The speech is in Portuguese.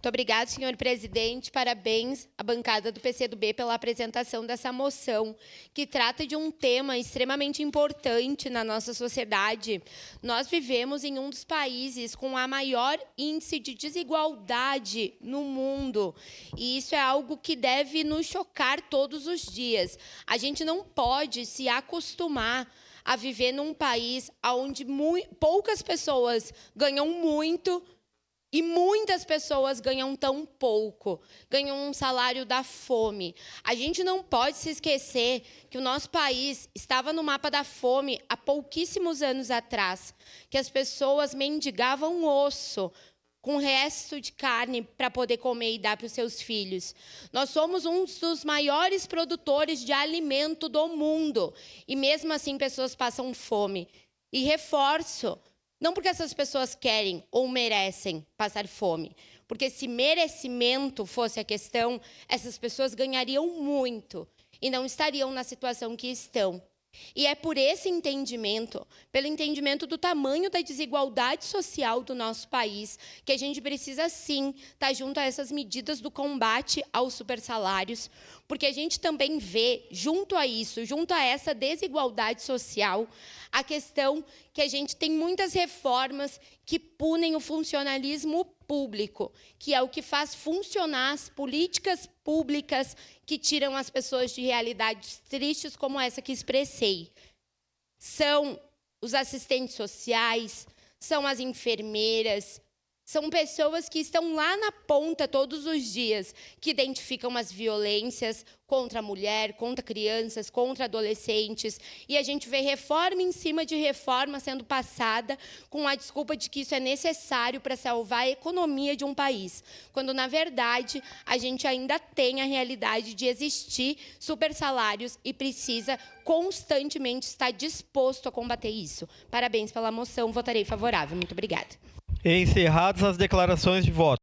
Muito obrigada, senhor presidente. Parabéns à bancada do PCdoB pela apresentação dessa moção, que trata de um tema extremamente importante na nossa sociedade. Nós vivemos em um dos países com a maior índice de desigualdade no mundo, e isso é algo que deve nos chocar todos os dias. A gente não pode se acostumar a viver num país onde poucas pessoas ganham muito e muitas pessoas ganham tão pouco, ganham um salário da fome. A gente não pode se esquecer que o nosso país estava no mapa da fome há pouquíssimos anos atrás, que as pessoas mendigavam osso, com resto de carne para poder comer e dar para os seus filhos. Nós somos um dos maiores produtores de alimento do mundo, e mesmo assim pessoas passam fome. E reforço, não porque essas pessoas querem ou merecem passar fome, porque se merecimento fosse a questão, essas pessoas ganhariam muito e não estariam na situação que estão. E é por esse entendimento, pelo entendimento do tamanho da desigualdade social do nosso país, que a gente precisa, sim, estar junto a essas medidas do combate aos supersalários, porque a gente também vê, junto a isso, junto a essa desigualdade social, a questão que a gente tem muitas reformas que punem o funcionalismo público, que é o que faz funcionar as políticas públicas que tiram as pessoas de realidades tristes como essa que expressei. São os assistentes sociais, são as enfermeiras, são pessoas que estão lá na ponta todos os dias, que identificam as violências contra a mulher, contra crianças, contra adolescentes. E a gente vê reforma em cima de reforma sendo passada com a desculpa de que isso é necessário para salvar a economia de um país, quando, na verdade, a gente ainda tem a realidade de existir supersalários e precisa constantemente estar disposto a combater isso. Parabéns pela moção, votarei favorável. Muito obrigada. Encerradas as declarações de voto.